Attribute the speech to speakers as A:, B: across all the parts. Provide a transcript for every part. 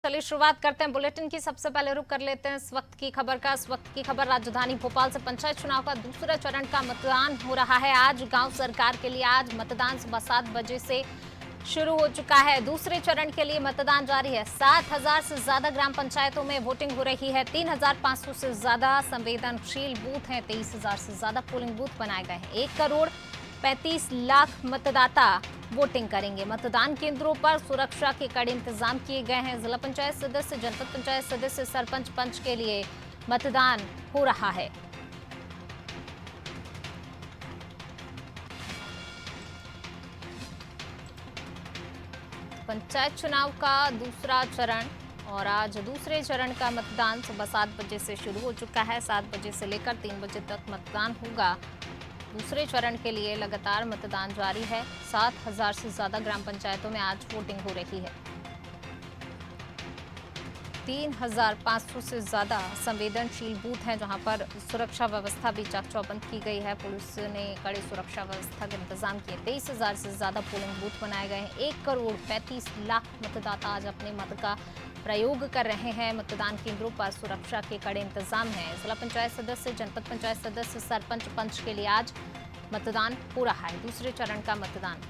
A: चलिए शुरुआत करते हैं बुलेटिन की। सबसे पहले रुक कर लेते हैं इस वक्त की खबर का। इस वक्त की खबर राजधानी भोपाल से। पंचायत चुनाव का दूसरा चरण का मतदान हो रहा है आज। गांव सरकार के लिए आज मतदान सुबह 7 बजे से शुरू हो चुका है। दूसरे चरण के लिए मतदान जारी है। 7,000 से ज्यादा ग्राम पंचायतों में वोटिंग हो रही है। 3,500 से ज्यादा संवेदनशील बूथ हैं। 23,000 से ज्यादा पोलिंग बूथ बनाए गए हैं। 1,35,00,000 मतदाता वोटिंग करेंगे। मतदान केंद्रों पर सुरक्षा के कड़े इंतजाम किए गए हैं। जिला पंचायत सदस्य, जनपद पंचायत सदस्य, सरपंच पंच के लिए मतदान हो रहा है। पंचायत चुनाव का दूसरा चरण और आज दूसरे चरण का मतदान सुबह 7 बजे से शुरू हो चुका है। 7 बजे से लेकर 3 बजे तक मतदान होगा। दूसरे चरण के लिए लगातार मतदान जारी है। 7,000 से ज्यादा ग्राम पंचायतों में आज वोटिंग हो रही है। 3,500 से ज्यादा संवेदनशील बूथ हैं जहां पर सुरक्षा व्यवस्था भी चाक चौबंद की गई है। पुलिस ने कड़ी सुरक्षा व्यवस्था के इंतजाम किए। 23,000 से ज्यादा पोलिंग बूथ बनाए गए हैं। 1,35,00,000 मतदाता आज अपने मत का प्रयोग कर रहे हैं। मतदान केंद्रों पर सुरक्षा के कड़े इंतजाम हैं। जिला पंचायत सदस्य, जनपद पंचायत सदस्य, सरपंच पंच के लिए आज मतदान हो रहा है। दूसरे चरण का मतदान।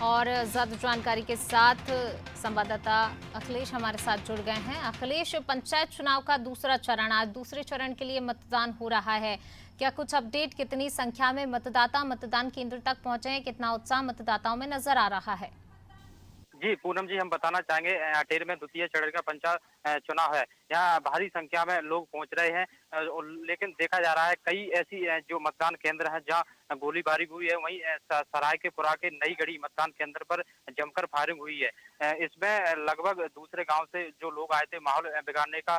A: और ज्यादा जानकारी के साथ संवाददाता अखिलेश हमारे साथ जुड़ गए हैं। अखिलेश, पंचायत चुनाव का दूसरा चरण, आज दूसरे चरण के लिए मतदान हो रहा है। क्या कुछ अपडेट, कितनी संख्या में मतदाता मतदान केंद्र तक पहुंचे हैं? कितना उत्साह मतदाताओं में नजर आ रहा है?
B: जी पूनम जी, हम बताना चाहेंगे अटेर में द्वितीय चरण का पंचायत चुनाव है। यहाँ भारी संख्या में लोग पहुंच रहे हैं, लेकिन देखा जा रहा है कई ऐसी जो मतदान केंद्र है जहाँ गोलीबारी हुई है। वहीं सरायकेपुरा के नई गढ़ी मतदान केंद्र पर जमकर फायरिंग हुई है। इसमें लगभग दूसरे गांव से जो लोग आए थे माहौल बिगाड़ने का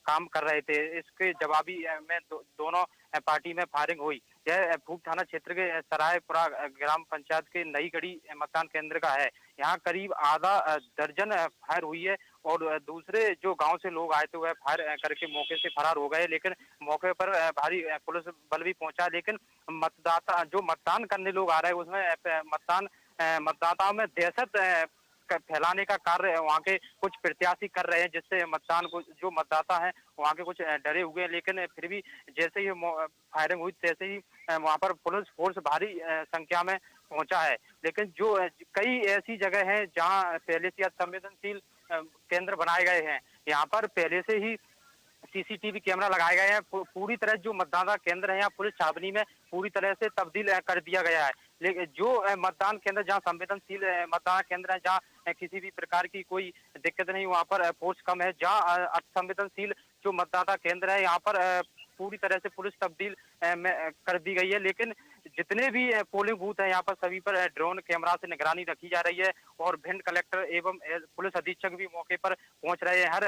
B: काम कर रहे थे। इसके जवाबी में दोनों पार्टी में फायरिंग हुई। यह फूक थाना क्षेत्र के सरायपुरा ग्राम पंचायत के नई गढ़ी मतदान केंद्र का है। यहाँ करीब आधा दर्जन फायर हुई है और दूसरे जो गांव से लोग आए थे वह फायर करके मौके से फरार हो गए। लेकिन मौके पर भारी पुलिस बल भी पहुंचा। लेकिन मतदाता जो मतदान करने लोग आ रहे हैं उसमें मतदाताओं में दहशत फैलाने का कार्य वहाँ के कुछ प्रत्याशी कर रहे हैं, जिससे मतदान को जो मतदाता हैं वहाँ के कुछ डरे हुए हैं। लेकिन फिर भी जैसे ही फायरिंग हुई तैसे ही वहाँ पर पुलिस फोर्स भारी संख्या में पहुंचा है। लेकिन जो कई ऐसी जगह हैं जहां पहले से संवेदनशील केंद्र बनाए गए हैं। यहाँ पर पहले से ही सीसीटीवी कैमरा लगाए गए हैं। पूरी तरह जो मतदाता केंद्र है यहाँ पुलिस छावनी में पूरी तरह से तब्दील कर दिया गया है। लेकिन जो मतदान केंद्र जहाँ संवेदनशील मतदान केंद्र है, जहाँ किसी भी प्रकार की कोई दिक्कत नहीं, वहाँ पर फोर्स कम है। जहाँ असंवेदनशील जो मतदाता केंद्र है यहाँ पर पूरी तरह से पुलिस तब्दील में कर दी गई है। लेकिन जितने भी पोलिंग बूथ है यहाँ पर सभी पर ड्रोन कैमरा से निगरानी रखी जा रही है और भिंड कलेक्टर एवं पुलिस अधीक्षक भी मौके पर पहुंच रहे हैं। हर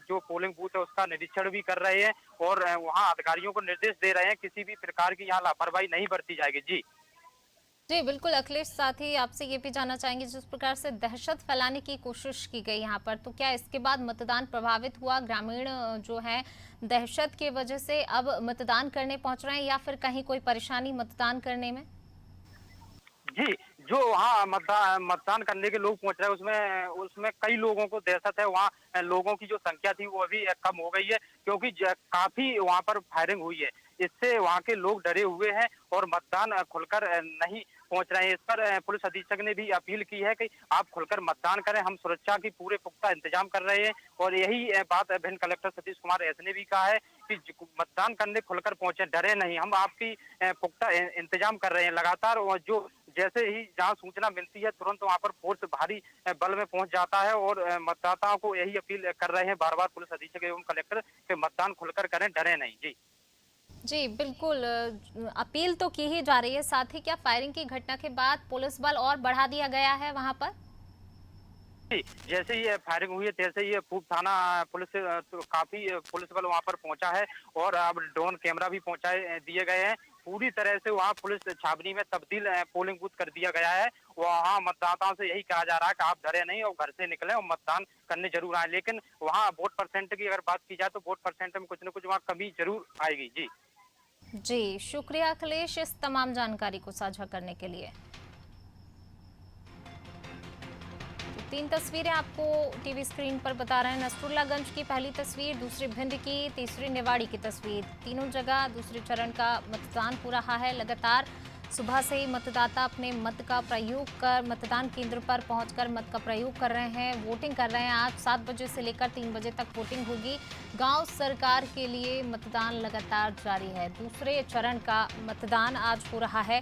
B: जो पोलिंग बूथ है उसका निरीक्षण भी कर रहे हैं और वहाँ अधिकारियों को निर्देश दे रहे हैं किसी भी प्रकार की यहाँ लापरवाही नहीं बरती जाएगी। जी
A: जी बिल्कुल अखिलेश, साथ ही आपसे ये भी जानना चाहेंगे जिस प्रकार से दहशत फैलाने की कोशिश की गई यहाँ पर, तो क्या इसके बाद मतदान प्रभावित हुआ? ग्रामीण जो है दहशत की वजह से अब मतदान करने पहुंच रहे हैं या फिर कहीं कोई परेशानी मतदान करने में?
B: जी, जो वहाँ मतदान करने के लोग पहुंच रहे हैं उसमें उसमें कई लोगों को दहशत है। वहाँ लोगों की जो संख्या थी वो अभी कम हो गई है, क्योंकि काफी वहाँ पर फायरिंग हुई है। इससे वहाँ के लोग डरे हुए हैं और मतदान खुलकर नहीं पहुंच रहे हैं। इस पर पुलिस अधीक्षक ने भी अपील की है कि आप खुलकर मतदान करें, हम सुरक्षा की पूरे पुख्ता इंतजाम कर रहे हैं। और यही बात भिंड कलेक्टर सतीश कुमार एस ने भी कहा है कि मतदान करने खुलकर पहुंचे, डरे नहीं, हम आपकी पुख्ता इंतजाम कर रहे हैं लगातार। और जो जैसे ही जहां सूचना मिलती है तुरंत वहां पर फोर्स भारी बल में पहुंच जाता है और मतदाताओं को यही अपील कर रहे हैं बार बार पुलिस अधीक्षक एवं कलेक्टर कि मतदान खुलकर करें, डरे नहीं। जी
A: जी बिल्कुल, अपील तो की ही जा रही है। साथ ही क्या फायरिंग की घटना के बाद पुलिस बल और बढ़ा दिया गया है वहां पर?
B: जैसे ही फायरिंग हुई है तैसे ही फूक थाना पुलिस तो काफी पुलिस बल वहां पर पहुंचा है और अब ड्रोन कैमरा भी पहुंचाए दिए गए हैं। पूरी तरह से वहाँ पुलिस छावनी में तब्दील पोलिंग बूथ कर दिया गया है। वहाँ मतदाताओं से यही कहा जा रहा है कि आप डरे नहीं और घर से निकलें और मतदान करने जरूर आए। लेकिन वहाँ वोट परसेंट की अगर बात की जाए तो वोट परसेंट में कुछ न कुछ वहाँ कमी जरूर आएगी। जी
A: जी शुक्रिया अखिलेश इस तमाम जानकारी को साझा करने के लिए। तीन तस्वीरें आपको टीवी स्क्रीन पर बता रहे हैं। नसरुल्लागंज की पहली तस्वीर, दूसरी भिंड की, तीसरी निवाड़ी की तस्वीर। तीनों जगह दूसरे चरण का मतदान हो रहा है। लगातार सुबह से ही मतदाता अपने मत का प्रयोग कर मतदान केंद्र पर पहुंचकर मत का प्रयोग कर रहे हैं, वोटिंग कर रहे हैं। आज 7 बजे से लेकर 3 बजे तक वोटिंग होगी। गांव सरकार के लिए मतदान लगातार जारी है। दूसरे चरण का मतदान आज हो रहा है।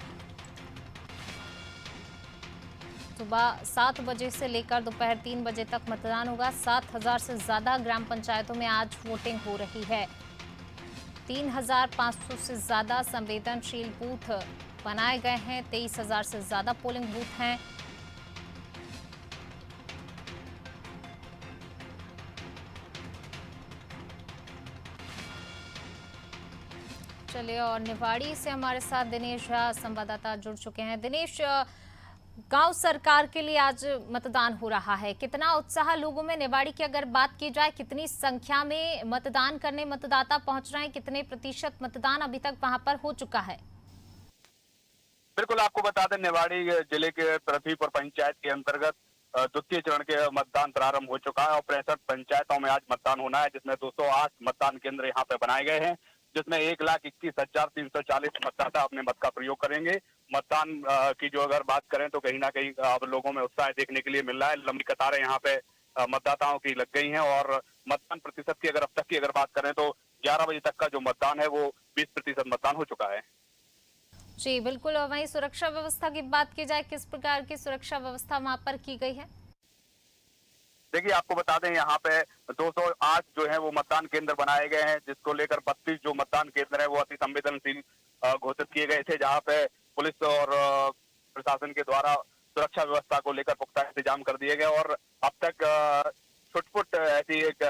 A: सुबह 7 बजे से लेकर दोपहर 3 बजे तक मतदान होगा। 7,000 से ज्यादा ग्राम पंचायतों में आज वोटिंग हो रही है। 3,500 से ज्यादा संवेदनशील बूथ बनाए गए हैं। 23,000 से ज्यादा पोलिंग बूथ हैं। चलिए, और निवाड़ी से हमारे साथ दिनेश झा संवाददाता जुड़ चुके हैं। दिनेश, गांव सरकार के लिए आज मतदान हो रहा है, कितना उत्साह लोगों में? निवाड़ी की अगर बात की जाए, कितनी संख्या में मतदान करने मतदाता पहुंच रहे हैं, कितने प्रतिशत मतदान अभी तक वहां पर हो चुका है?
C: बिल्कुल, आपको बता दें, निवाड़ी जिले के पृथ्वीपुर पंचायत के अंतर्गत द्वितीय चरण के मतदान प्रारंभ हो चुका है और 65 पंचायतों में आज मतदान होना है, जिसमें 208 मतदान केंद्र यहाँ पे बनाए गए हैं, जिसमें 1,21,340 मतदाता अपने मत का प्रयोग करेंगे। मतदान की जो अगर बात करें तो कहीं ना कहीं अब लोगों में उत्साह देखने के लिए मिल रहा है। लंबी कतारें यहाँ पे मतदाताओं की लग गई हैं और मतदान प्रतिशत की अब तक की बात करें तो 11 बजे तक का जो मतदान है वो 20% मतदान हो चुका है।
A: जी बिल्कुल। और वहीं सुरक्षा व्यवस्था की बात की जाए, किस प्रकार की सुरक्षा व्यवस्था वहां पर की गई है?
C: देखिए, आपको बता दें, यहाँ पे 208 जो है वो मतदान केंद्र बनाए गए हैं, जिसको लेकर 32 जो मतदान केंद्र है वो अति संवेदनशील घोषित किए गए थे, जहाँ पे पुलिस और प्रशासन के द्वारा सुरक्षा व्यवस्था को लेकर पुख्ता इंतजाम कर दिए गए। और अब तक छुटपुट ऐसी एक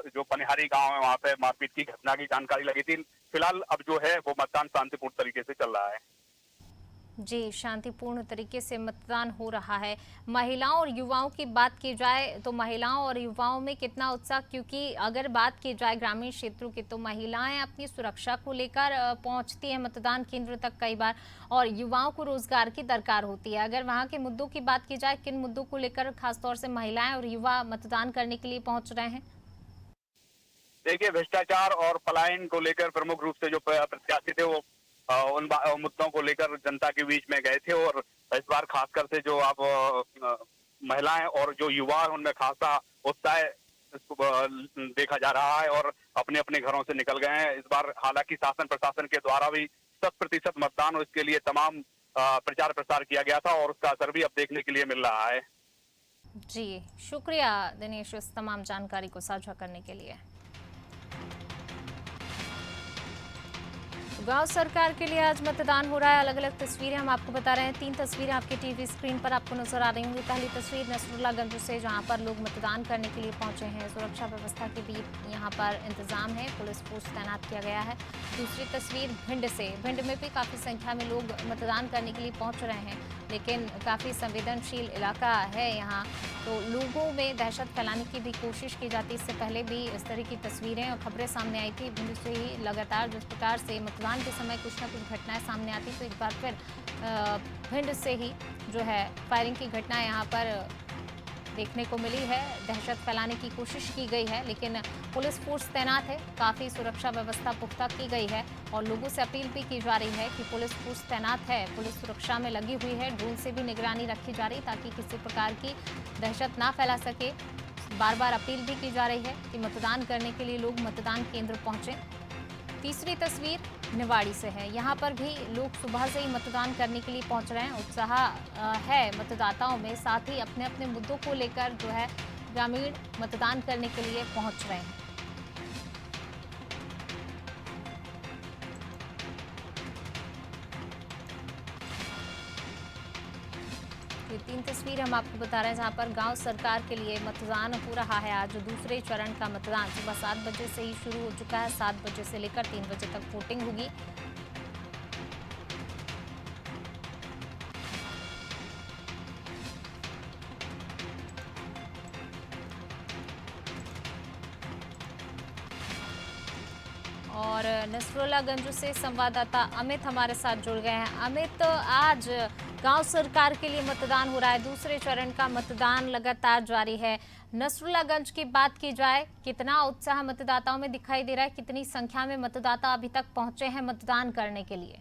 C: जो पनिहारी गांव है वहाँ पे मारपीट की घटना की जानकारी लगी थी। फिलहाल अब जो है वो मतदान शांतिपूर्ण तरीके से चल रहा है।
A: जी, शांतिपूर्ण तरीके से मतदान हो रहा है। महिलाओं और युवाओं की बात की जाए तो महिलाओं और युवाओं में कितना उत्साह? क्योंकि अगर बात की जाए ग्रामीण क्षेत्रों की तो महिलाएं अपनी सुरक्षा को लेकर पहुंचती हैं मतदान केंद्र तक कई बार, और युवाओं को रोजगार की दरकार होती है। अगर वहां के मुद्दों की बात की जाए, किन मुद्दों को लेकर खासतौर से महिलाएं और युवा मतदान करने के लिए पहुंच रहे हैं?
C: देखिए, भ्रष्टाचार और पलायन को लेकर प्रमुख रूप से जो प्रत्याशी थे वो उन मुद्दों को लेकर जनता के बीच में गए थे। और इस बार खासकर से जो आप महिलाएं और जो युवा हैं उनमें खासा उत्साह देखा जा रहा है और अपने अपने घरों से निकल गए हैं इस बार। हालांकि शासन प्रशासन के द्वारा भी 100% मतदान हो, इसके लिए तमाम प्रचार प्रसार किया गया था और उसका असर भी अब देखने के लिए मिल रहा है।
A: जी शुक्रिया दिनेश, इस तमाम जानकारी को साझा करने के लिए। गांव सरकार के लिए आज मतदान हो रहा है। अलग अलग तस्वीरें हम आपको बता रहे हैं। 3 तस्वीरें आपके टीवी स्क्रीन पर आपको नजर आ रही होंगी। पहली तस्वीर नसरुल्लागंज से, जहां पर लोग मतदान करने के लिए पहुंचे हैं। सुरक्षा व्यवस्था के भी यहां पर इंतजाम है, पुलिस फोर्स तैनात किया गया है। दूसरी तस्वीर भिंड से, भिंड में भी काफ़ी संख्या में लोग मतदान करने के लिए पहुँच रहे हैं, लेकिन काफ़ी संवेदनशील इलाका है यहाँ, तो लोगों में दहशत फैलाने की भी कोशिश की जाती। इससे पहले भी इस तरह की तस्वीरें और खबरें सामने आई थी। भिंड से ही लगातार जिस प्रकार से मतदान के समय कुछ ना कुछ घटनाएं सामने आती, तो एक बार फिर भिंड से ही जो है फायरिंग की घटना यहाँ पर देखने को मिली है। दहशत फैलाने की कोशिश की गई है, लेकिन पुलिस फोर्स तैनात है, काफ़ी सुरक्षा व्यवस्था पुख्ता की गई है और लोगों से अपील भी की जा रही है कि पुलिस फोर्स तैनात है, पुलिस सुरक्षा में लगी हुई है। ड्रोन से भी निगरानी रखी जा रही ताकि किसी प्रकार की दहशत ना फैला सके। बार बार अपील भी की जा रही है कि मतदान करने के लिए लोग मतदान केंद्र पहुंचें। तीसरी तस्वीर निवाड़ी से है। यहाँ पर भी लोग सुबह से ही मतदान करने के लिए पहुंच रहे हैं। उत्साह है मतदाताओं में, साथ ही अपने अपने मुद्दों को लेकर जो है ग्रामीण मतदान करने के लिए पहुंच रहे हैं। ये 3 तस्वीर हम आपको बता रहे हैं, जहां पर गांव सरकार के लिए मतदान हो रहा है। आज दूसरे चरण का मतदान सुबह 7 बजे से ही शुरू हो चुका है। 7 बजे से लेकर 3 बजे तक वोटिंग होगी। और नसरुल्लागंज से संवाददाता अमित हमारे साथ जुड़ गए हैं। अमित, आज गांव सरकार के लिए मतदान हो रहा है। दूसरे चरण का मतदान लगातार जारी है। नसरुल्लागंज की बात की जाए, कितना उत्साह मतदाताओं में दिखाई दे रहा है, कितनी संख्या में मतदाता अभी तक पहुंचे हैं मतदान करने के लिए?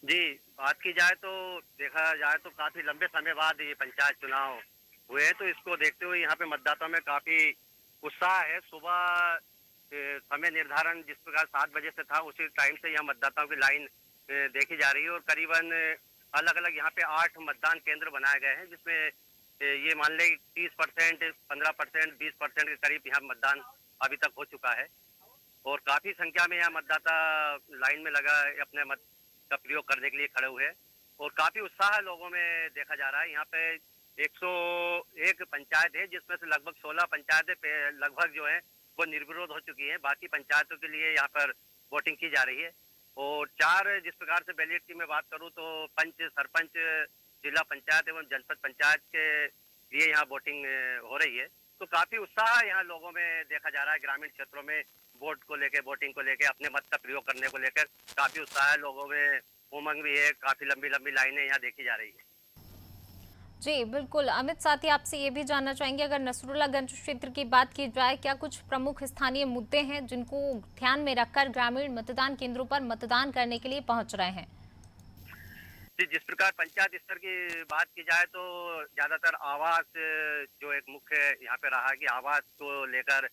D: जी, बात की जाए तो देखा जाए तो काफी लंबे समय बाद ये पंचायत चुनाव हुए हैं, तो इसको देखते हुए यहाँ पे मतदाताओं में काफी उत्साह है। सुबह समय निर्धारण जिस प्रकार 7 बजे से था, उसी टाइम से यहाँ मतदाताओं की लाइन देखी जा रही है और करीबन अलग अलग यहाँ पे 8 मतदान केंद्र बनाए गए हैं, जिसमें ये मान लें 30%, 15%, 20% के करीब यहाँ मतदान अभी तक हो चुका है और काफी संख्या में यहाँ मतदाता लाइन में लगा अपने मत का प्रयोग करने के लिए खड़े हुए हैं और काफी उत्साह लोगों में देखा जा रहा है। यहाँ पे 101 पंचायत है, जिसमें से लगभग 16 पंचायतें लगभग जो है वो निर्विरोध हो चुकी हैं। बाकी पंचायतों के लिए यहाँ पर वोटिंग की जा रही है और 4 जिस प्रकार से बैलेट की मैं बात करूँ तो पंच, सरपंच, जिला पंचायत एवं जनपद पंचायत के लिए यहाँ वोटिंग हो रही है। तो काफी उत्साह यहाँ लोगों में देखा जा रहा है। ग्रामीण क्षेत्रों में वोट को लेकर, वोटिंग को लेकर, अपने मत का प्रयोग करने को लेकर काफी उत्साह है लोगों में, उमंग भी है। काफी लंबी लंबी लाइनें यहाँ देखी जा रही है।
A: जी बिल्कुल। अमित, साथ ही आपसे ये भी जानना चाहेंगे, अगर नसरुल्लागंज क्षेत्र की बात की जाए, क्या कुछ प्रमुख स्थानीय मुद्दे हैं जिनको ध्यान में रखकर ग्रामीण मतदान केंद्रों पर मतदान करने के लिए पहुंच रहे हैं?
D: जी, जिस प्रकार पंचायत स्तर की बात की जाए तो ज्यादातर आवास जो एक मुख्य यहाँ पे रहा कि आवास को लेकर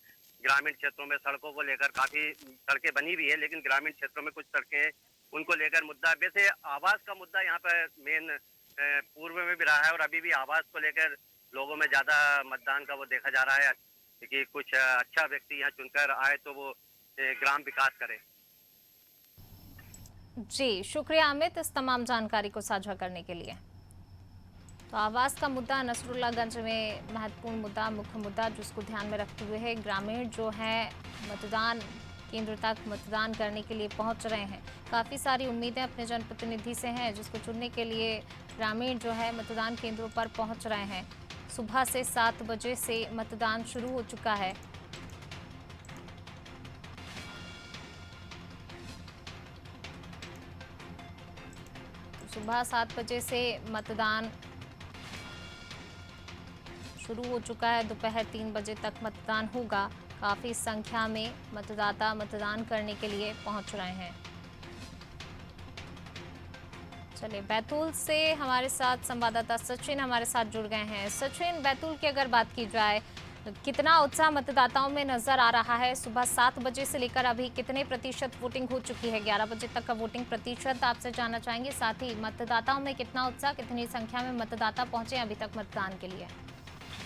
D: ग्रामीण क्षेत्रों में, सड़कों को लेकर काफी सड़कें बनी भी है, लेकिन ग्रामीण क्षेत्रों में कुछ सड़कें उनको लेकर मुद्दा। वैसे आवास का मुद्दा यहाँ पर मेन पूर्व में भी रहा है और अभी भी आवास को लेकर लोगों में ज्यादा मतदान का वो देखा जा रहा है कि कुछ अच्छा व्यक्ति यहाँ चुनकर आए तो वो ग्राम विकास करे।
A: जी शुक्रिया अमित, इस तमाम जानकारी को साझा करने के लिए। तो आवास का मुद्दा नसरुल्लागंज में महत्वपूर्ण मुद्दा, मुख्य मुद्दा जिसको ध्यान में रखते हुए है ग्रामीण जो है मतदान केंद्र तक मतदान करने के लिए पहुंच रहे हैं। काफ़ी सारी उम्मीदें अपने जनप्रतिनिधि से हैं, जिसको चुनने के लिए ग्रामीण जो है मतदान केंद्रों पर पहुंच रहे हैं। सुबह से 7 बजे से मतदान शुरू हो चुका है। सुबह 7 बजे से मतदान शुरू हो चुका है। दोपहर 3 बजे तक मतदान होगा। काफ़ी संख्या में मतदाता मतदान करने के लिए पहुंच रहे हैं। चलिए, बैतूल से हमारे साथ संवाददाता सचिन हमारे साथ जुड़ गए हैं। सचिन, बैतूल की अगर बात की जाए, कितना उत्साह मतदाताओं में नजर आ रहा है? सुबह 7 बजे से लेकर अभी कितने प्रतिशत वोटिंग हो चुकी है? 11 बजे तक का वोटिंग प्रतिशत आपसे जानना चाहेंगे। साथ ही मतदाताओं में कितना उत्साह, कितनी संख्या में मतदाता पहुंचे अभी तक मतदान के लिए?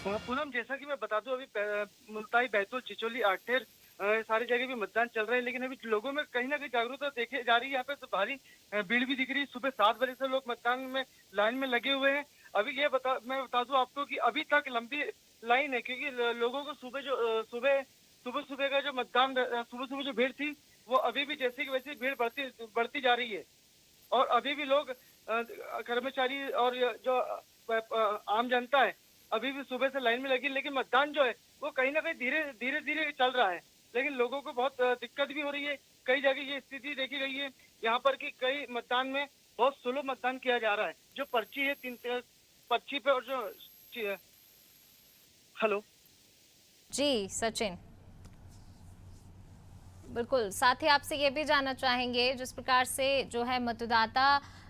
E: पूनम, जैसा कि मैं बता दूं, अभी मुल्ताई, बैतूल, चिचोली, आठनेर सारी जगह भी मतदान चल रहे हैं, लेकिन अभी लोगों में कहीं ना कहीं जागरूकता देखी जा रही है। यहाँ पे तो भारी भीड़ भी दिख रही है। सुबह 7 बजे से लोग मतदान में लाइन में लगे हुए हैं। अभी मैं बता दूं आपको कि अभी तक लंबी लाइन है, क्योंकि लोगों को सुबह का जो मतदान, सुबह जो भीड़ थी वो अभी भी जैसे कि वैसे भीड़ बढ़ती जा रही है। और अभी भी लोग, कर्मचारी और जो आम जनता है, अभी भी सुबह से लाइन में लगी, लेकिन मतदान जो है वो कहीं ना कहीं धीरे चल रहा है। लेकिन लोगों को बहुत दिक्कत भी हो रही है। कई जगह ये स्थिति देखी गई है यहाँ पर कि कई मतदान में बहुत स्लो मतदान किया जा रहा है। जो पर्ची है, 3 पर्ची पे, और जो हेलो
A: जी सचिन, बिल्कुल। साथ ही आपसे ये भी जानना चाहेंगे, जिस प्रकार से जो है मतदाता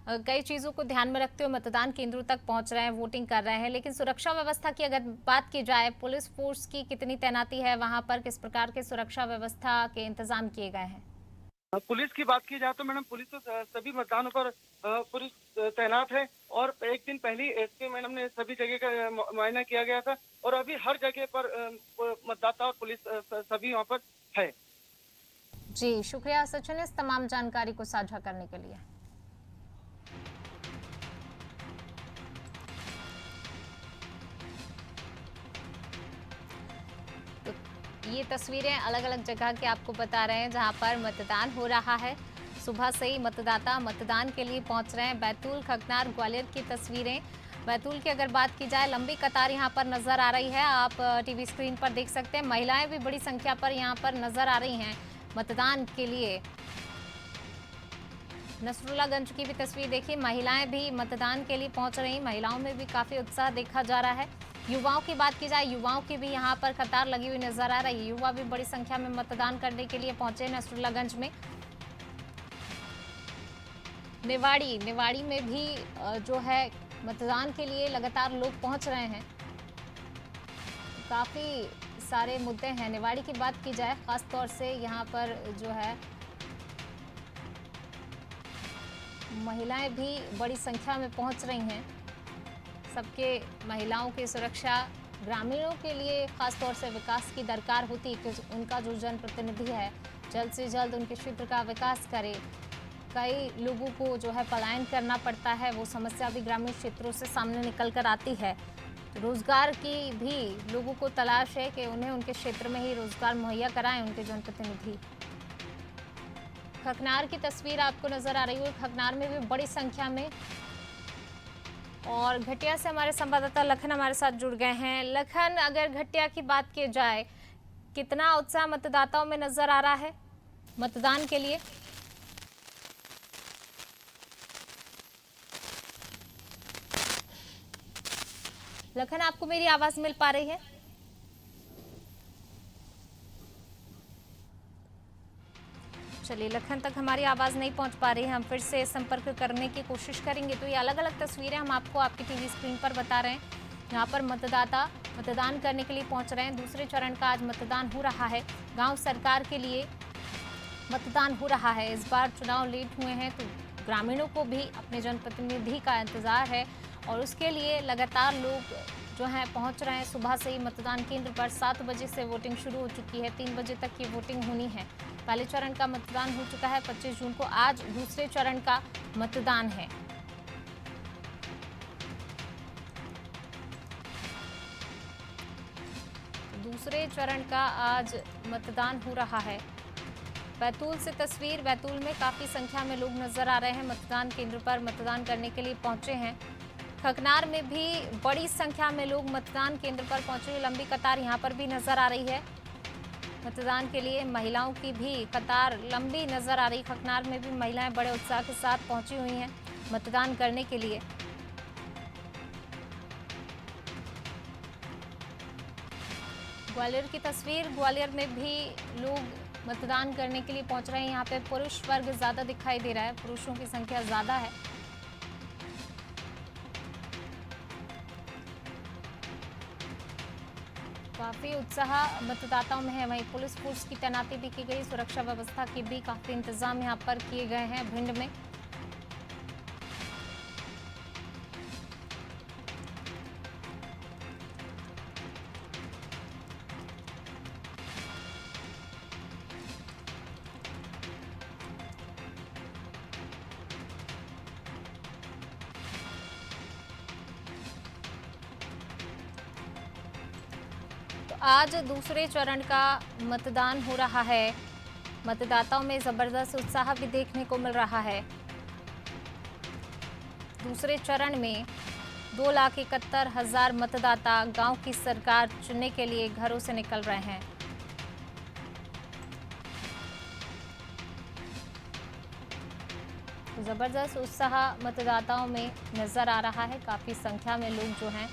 A: कई चीज़ों को ध्यान में रखते हुए मतदान केंद्रों तक पहुंच रहे हैं, वोटिंग कर रहे हैं, लेकिन सुरक्षा व्यवस्था की अगर बात की जाए, पुलिस फोर्स की कितनी तैनाती है वहां पर? किस प्रकार के सुरक्षा व्यवस्था के इंतजाम किए गए हैं?
E: पुलिस की बात की जाए तो मैडम, पुलिस तो सभी मतदानों पर पुलिस तैनात है। और एक दिन पहले एसपी मैडम ने सभी जगह का मुआयना किया गया था और अभी हर जगह पर मतदाता और पुलिस सभी वहाँ पर है।
A: जी शुक्रिया सचिन, इस तमाम जानकारी को साझा करने के लिए। ये तस्वीरें अलग अलग जगह के आपको बता रहे हैं जहां पर मतदान हो रहा है। सुबह से ही मतदाता मतदान के लिए पहुंच रहे हैं। बैतूल, खगनार, ग्वालियर की तस्वीरें। बैतूल की अगर बात की जाए, लंबी कतार यहां पर नजर आ रही है। आप टीवी स्क्रीन पर देख सकते हैं। महिलाएं भी बड़ी संख्या पर यहां पर नजर आ रही हैं मतदान के लिए। नसरुल्लागंज की भी तस्वीर देखिए, महिलाएं भी मतदान के लिए पहुंच रही, महिलाओं में भी काफी उत्साह देखा जा रहा है। युवाओं की बात की जाए, युवाओं की भी यहां पर कतार लगी हुई नजर आ रही है। युवा भी बड़ी संख्या में मतदान करने के लिए पहुंचे नसरुल्लागंज में। निवाड़ी में भी जो है मतदान के लिए लगातार लोग पहुंच रहे हैं। काफी सारे मुद्दे हैं। निवाड़ी की बात की जाए, खास तौर से यहाँ पर जो है महिलाएं भी बड़ी संख्या में पहुंच रही हैं। सबके महिलाओं की सुरक्षा, ग्रामीणों के लिए खास तौर से विकास की दरकार होती है कि उनका जो जनप्रतिनिधि है जल्द से जल्द उनके क्षेत्र का विकास करे। कई लोगों को जो है पलायन करना पड़ता है, वो समस्या भी ग्रामीण क्षेत्रों से सामने निकल कर आती है। रोजगार की भी लोगों को तलाश है कि उन्हें उनके क्षेत्र में ही रोजगार मुहैया कराएं उनके जनप्रतिनिधि। खकनार की तस्वीर आपको नजर आ रही है, खकनार में भी बड़ी संख्या में। और घटिया से हमारे संवाददाता लखन हमारे साथ जुड़ गए हैं। लखन, अगर घटिया की बात की जाए, कितना उत्साह मतदाताओं में नजर आ रहा है मतदान के लिए? लखन, आपको मेरी आवाज मिल पा रही है? चलिए, लखन तक हमारी आवाज़ नहीं पहुंच पा रही है, हम फिर से संपर्क करने की कोशिश करेंगे। तो ये अलग अलग तस्वीरें हम आपको आपकी टीवी स्क्रीन पर बता रहे हैं। यहाँ पर मतदाता मतदान करने के लिए पहुंच रहे हैं। दूसरे चरण का आज मतदान हो रहा है। गांव सरकार के लिए मतदान हो रहा है। इस बार चुनाव लेट हुए हैं तो ग्रामीणों को भी अपने जनप्रतिनिधि का इंतजार है और उसके लिए लगातार लोग जो हैं पहुंच रहे हैं। सुबह से ही मतदान केंद्र पर 7 बजे से वोटिंग शुरू हो चुकी है। 3 बजे तक ये वोटिंग होनी है। पहले चरण का मतदान हो चुका है 25 जून को। आज दूसरे चरण का मतदान है। दूसरे चरण का आज मतदान हो रहा है। बैतूल से तस्वीर, बैतूल में काफी संख्या में लोग नजर आ रहे हैं, मतदान केंद्र पर मतदान करने के लिए पहुंचे हैं। खकनार में भी बड़ी संख्या में लोग मतदान केंद्र पर पहुंचे। लंबी कतार यहां पर भी नजर आ रही है। मतदान के लिए महिलाओं की भी कतार लंबी नजर आ रही। खकनार में भी महिलाएं बड़े उत्साह के साथ पहुंची हुई हैं मतदान करने के लिए। ग्वालियर की तस्वीर, ग्वालियर में भी लोग मतदान करने के लिए पहुंच रहे हैं। यहाँ पे पुरुष वर्ग ज्यादा दिखाई दे रहा है, पुरुषों की संख्या ज्यादा है। काफी उत्साह मतदाताओं में है। वहीं पुलिस फोर्स की तैनाती भी की गई, सुरक्षा व्यवस्था के भी काफी इंतजाम यहाँ पर किए गए हैं भिंड में। आज दूसरे चरण का मतदान हो रहा है। मतदाताओं में जबरदस्त उत्साह भी देखने को मिल रहा है। दूसरे चरण में 2,71,000 मतदाता गांव की सरकार चुनने के लिए घरों से निकल रहे हैं। जबरदस्त उत्साह मतदाताओं में नजर आ रहा है। काफी संख्या में लोग जो हैं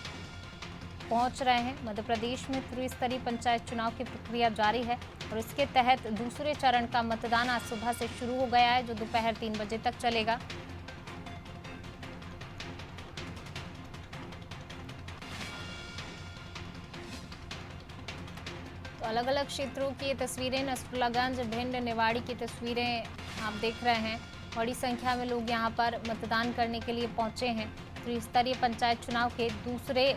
A: पहुंच रहे हैं। मध्य प्रदेश में त्रिस्तरीय पंचायत चुनाव की प्रक्रिया जारी है और इसके तहत दूसरे चरण का मतदान आज सुबह से शुरू हो गया है, जो दोपहर 3 बजे तक चलेगा। तो अलग अलग क्षेत्रों की ये तस्वीरें, नसरुल्लागंज, भिंड, निवाड़ी की तस्वीरें आप देख रहे हैं। बड़ी संख्या में लोग यहाँ पर मतदान करने के लिए पहुंचे हैं। त्रिस्तरीय पंचायत चुनाव के दूसरे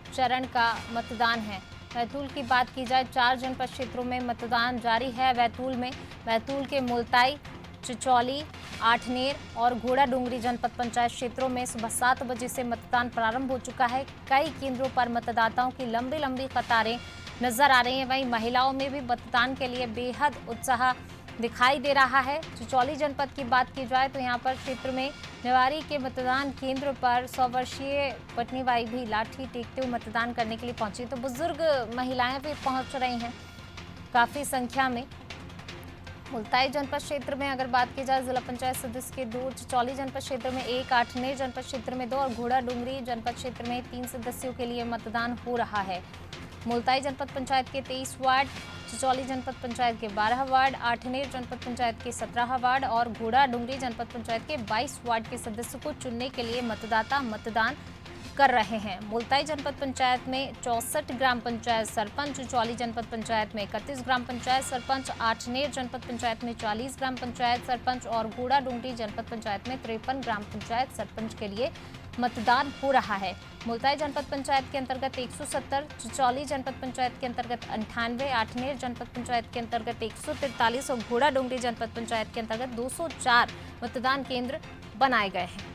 A: चरण का मतदान है। बैतूल की बात की जाए, 4 जनपद क्षेत्रों में मतदान जारी है। बैतूल के मुल्ताई, चिचौली, आठनेर और घोड़ा डूंगरी जनपद पंचायत क्षेत्रों में सुबह 7 बजे से मतदान प्रारंभ हो चुका है। कई केंद्रों पर मतदाताओं की लंबी लंबी कतारें नजर आ रही हैं। वहीं महिलाओं में भी मतदान के लिए बेहद उत्साह दिखाई दे रहा है। चिचौली जनपद की बात की जाए तो यहाँ पर क्षेत्र में निवाड़ी के मतदान केंद्र पर 100 वर्षीय पटनीबाई भी लाठी टेकते हुए मतदान करने के लिए पहुंची। तो बुजुर्ग महिलाएं भी पहुंच रही हैं काफी संख्या में। मुल्ताई जनपद क्षेत्र में अगर बात की जाए जिला पंचायत सदस्य के 2, चिचौली जनपद क्षेत्र में 1, आठनेर जनपद क्षेत्र में 2 और घोड़ा डूंगरी जनपद क्षेत्र में 3 सदस्यों के लिए मतदान हो रहा है। मुल्ताई जनपद पंचायत के 23 वार्ड, चिचौली जनपद पंचायत के 12 वार्ड, आठनेर जनपद पंचायत के 17 वार्ड और घोड़ा डूंगरी जनपद पंचायत के 22 वार्ड के सदस्यों को चुनने के लिए मतदाता मतदान कर रहे हैं। मुल्ताई जनपद पंचायत में 64 ग्राम पंचायत सरपंच, चिचौली जनपद पंचायत में 31 ग्राम पंचायत सरपंच, आठनेर जनपद पंचायत में 40 ग्राम पंचायत सरपंच और घोड़ा डूंगरी जनपद पंचायत में 53 ग्राम पंचायत सरपंच के लिए मतदान हो रहा है। मुल्ताई जनपद पंचायत के अंतर्गत 170, चिचौली जनपद पंचायत के अंतर्गत 98, आठनेर जनपद पंचायत के अंतर्गत 143 और घोड़ा डूंगरी जनपद पंचायत के अंतर्गत 204 मतदान केंद्र बनाए गए हैं।